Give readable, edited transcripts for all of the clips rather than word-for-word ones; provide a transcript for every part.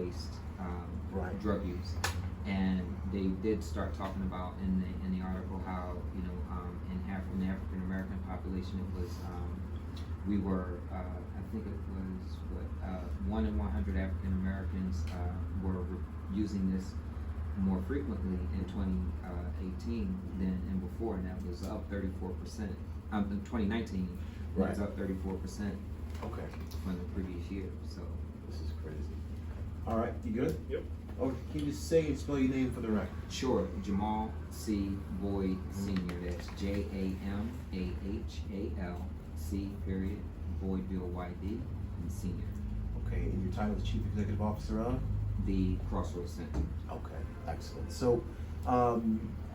fentanyl-laced drug use. And they did start talking about in the article how, you know, in the African American population, it was we were I think it was 1 in 100 African Americans were using this more frequently in 2018 than before, and that was up 34%. In 2019, it was up 34%. Okay. From the previous year. So this is crazy. All right, you good? Yep. Oh, can you just say and spell your name for the record? Sure. Jamahal C. Boyd Sr. That's Jamahal C. period Boyd BOYD and Senior. Okay, and your title is Chief Executive Officer of The Crossroads Center. Okay, excellent. So,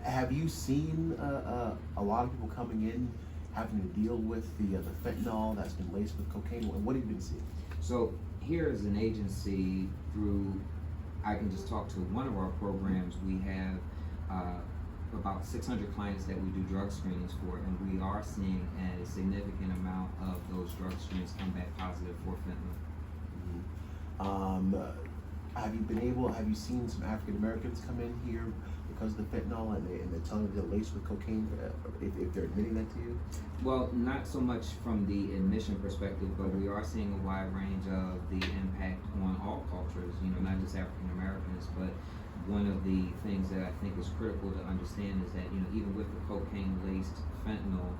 have you seen a lot of people coming in having to deal with the fentanyl that's been laced with cocaine? And what have you been seeing? So here as an agency, through I can just talk to one of our programs. We have about 600 clients that we do drug screenings for, and we are seeing a significant amount of those drug screens come back positive for fentanyl. Have you seen some African Americans come in here because of the fentanyl and they're telling you they're laced with cocaine, if they're admitting that to you? Well, not so much from the admission perspective, but we are seeing a wide range of the impact on all cultures, you know, not just African Americans, but one of the things that I think is critical to understand is that, you know, even with the cocaine-laced fentanyl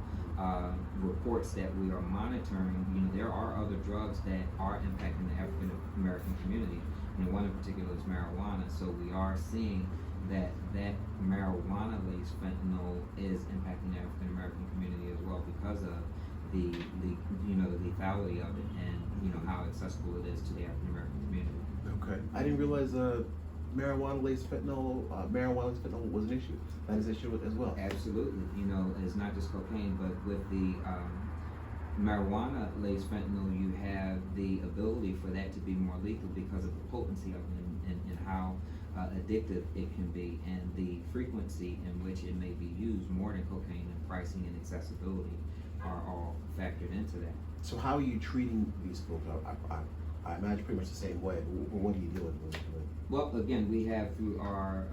reports that we are monitoring, you know, there are other drugs that are impacting the African American community, and one in particular is marijuana. So we are seeing that marijuana-laced fentanyl is impacting the African American community as well because of the lethality of it and, you know, how accessible it is to the African American community. Okay, I didn't realize marijuana-laced fentanyl was an issue. That is an issue as well. Absolutely. You know, it's not just cocaine, but with the marijuana-laced fentanyl, you have the ability for that to be more lethal because of the potency of it and how addictive it can be, and the frequency in which it may be used more than cocaine, and pricing and accessibility are all factored into that. So how are you treating these folks? I imagine pretty much the same way, but what are you doing with it? Well, again, we have through our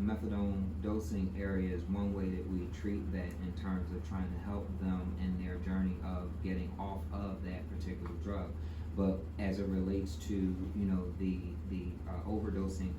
methadone dosing areas one way that we treat that in terms of trying to help them in their journey of getting off of that particular drug. But as it relates to, you know, the overdosing,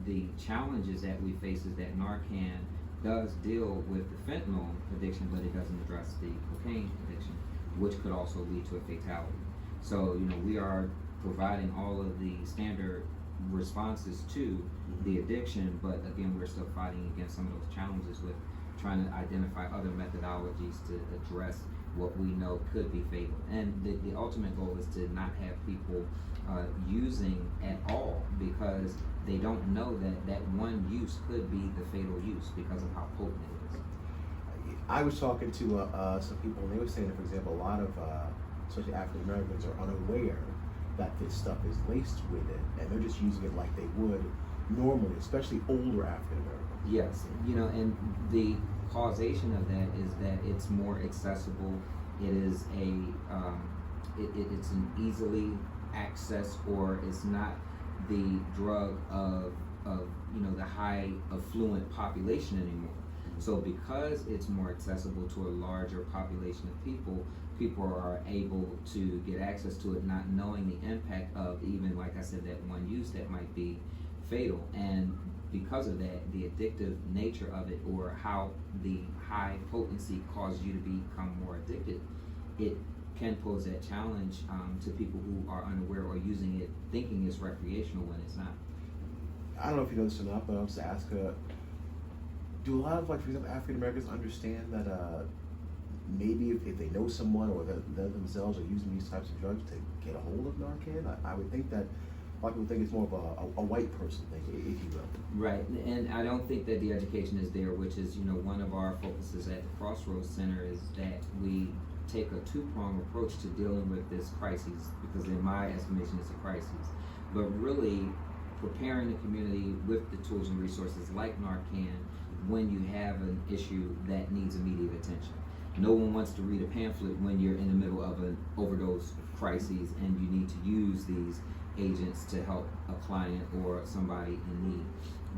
the challenges that we face is that Narcan does deal with the fentanyl addiction, but it doesn't address the cocaine addiction, which could also lead to a fatality. So, you know, we are providing all of the standard responses to the addiction, but again, we're still fighting against some of those challenges with trying to identify other methodologies to address what we know could be fatal. And the ultimate goal is to not have people using at all, because they don't know that one use could be the fatal use because of how potent it is. I was talking to some people, and they were saying that, for example, a lot of especially African Americans are unaware that this stuff is laced with it, and they're just using it like they would normally, especially older African Americans. Yes, you know, and the causation of that is that it's more accessible. It is it's an easily accessed, or it's not the drug of you know, the high affluent population anymore. So because it's more accessible to a larger population of people are able to get access to it, not knowing the impact of, even like I said, that one use that might be fatal. And because of that, the addictive nature of it, or how the high potency causes you to become more addicted, it can pose that challenge to people who are unaware or using it thinking it's recreational when it's not. I don't know if you know this or not, but I'll just ask, do a lot of, like, for example, African Americans understand that maybe if they know someone or they themselves are using these types of drugs to get a hold of Narcan? I would think that a lot of people think it's more of a white person thing, if you will. Right, and I don't think that the education is there, which is, you know, one of our focuses at the Crossroads Center is that we take a two-pronged approach to dealing with this crisis, because in my estimation it's a crisis, but really preparing the community with the tools and resources like Narcan when you have an issue that needs immediate attention. No one wants to read a pamphlet when you're in the middle of an overdose crisis and you need to use these agents to help a client or somebody in need.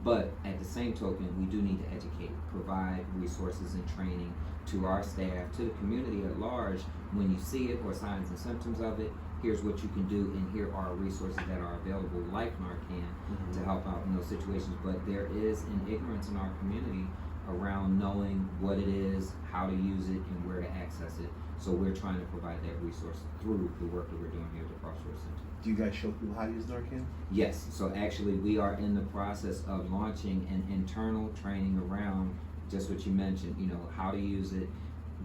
But at the same token, we do need to educate, provide resources and training to our staff, to the community at large. When you see it or signs and symptoms of it, here's what you can do, and here are resources that are available like Narcan to help out in those situations. But there is an ignorance in our community around knowing what it is, how to use it, and where to access it. So we're trying to provide that resource through the work that we're doing here at the Crossroads Center. Do you guys show people how to use Narcan? Yes, so actually we are in the process of launching an internal training around just what you mentioned, how to use it.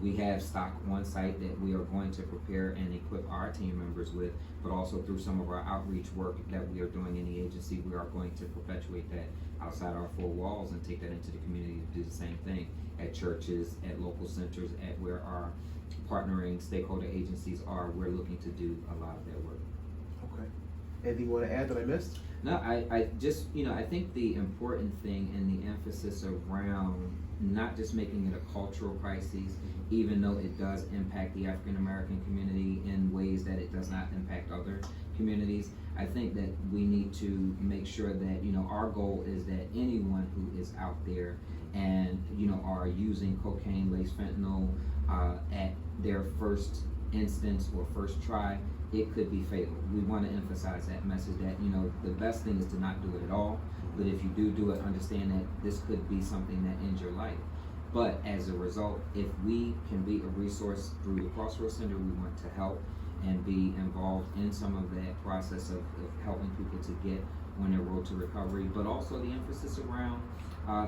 We have stock on site that we are going to prepare and equip our team members with, but also through some of our outreach work that we are doing in the agency, we are going to perpetuate that outside our four walls and take that into the community to do the same thing at churches, at local centers, at where our partnering stakeholder agencies are. We're looking to do a lot of that work. Okay. Anything you want to add that I missed? No, I just, I think the important thing and the emphasis around not just making it a cultural crisis, even though it does impact the African American community in ways that it does not impact other communities. I think that we need to make sure that, our goal is that anyone who is out there and, are using cocaine, laced fentanyl at their first instance or first try, it could be fatal. We want to emphasize that message that, the best thing is to not do it at all. But if you do it, understand that this could be something that ends your life. But as a result, if we can be a resource through the Crossroads Center, we want to help and be involved in some of that process of helping people to get on their road to recovery, but also the emphasis around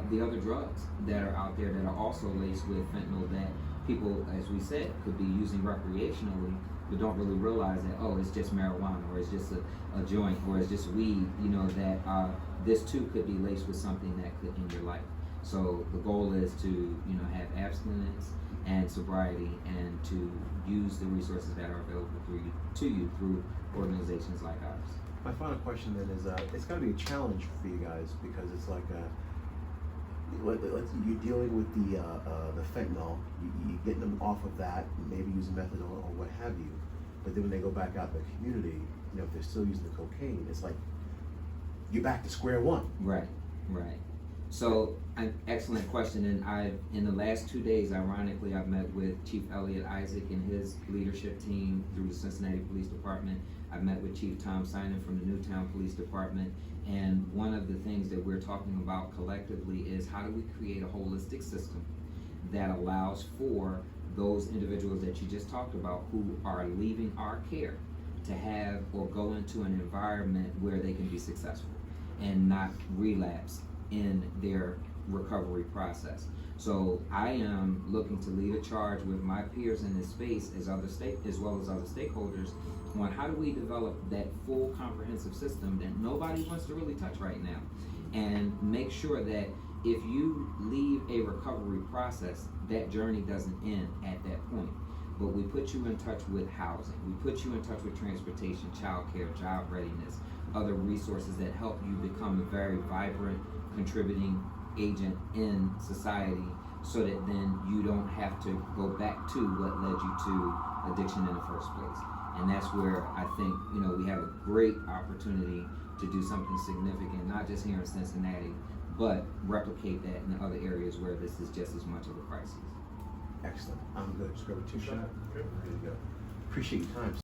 the other drugs that are out there that are also laced with fentanyl that people, as we said, could be using recreationally, but don't really realize that, it's just marijuana, or it's just a joint, or it's just weed, that this too could be laced with something that could end your life. So the goal is to, have abstinence and sobriety, and to use the resources that are available to you through organizations like ours. My final question then is, it's got to be a challenge for you guys, because it's like you're dealing with the fentanyl, you're getting them off of that, maybe using methadone or what have you. But then when they go back out in the community, if they're still using the cocaine, it's like you're back to square one. Right. So, an excellent question. And in the last 2 days, ironically, I've met with Chief Elliot Isaac and his leadership team through the Cincinnati Police Department. I've met with Chief Tom Simon from the Newtown Police Department. And one of the things that we're talking about collectively is how do we create a holistic system that allows for those individuals that you just talked about who are leaving our care to have or go into an environment where they can be successful and not relapse in their recovery process. So I am looking to lead a charge with my peers in this space as well as other stakeholders on how do we develop that full comprehensive system that nobody wants to really touch right now, and make sure that if you leave a recovery process, that journey doesn't end at that point. But we put you in touch with housing, we put you in touch with transportation, childcare, job readiness, other resources that help you become a very vibrant, contributing agent in society, so that then you don't have to go back to what led you to addiction in the first place. And that's where I think, we have a great opportunity to do something significant, not just here in Cincinnati, but replicate that in other areas where this is just as much of a crisis. Excellent. I'm good. Just grab a 2-shot. There you go. Appreciate your time.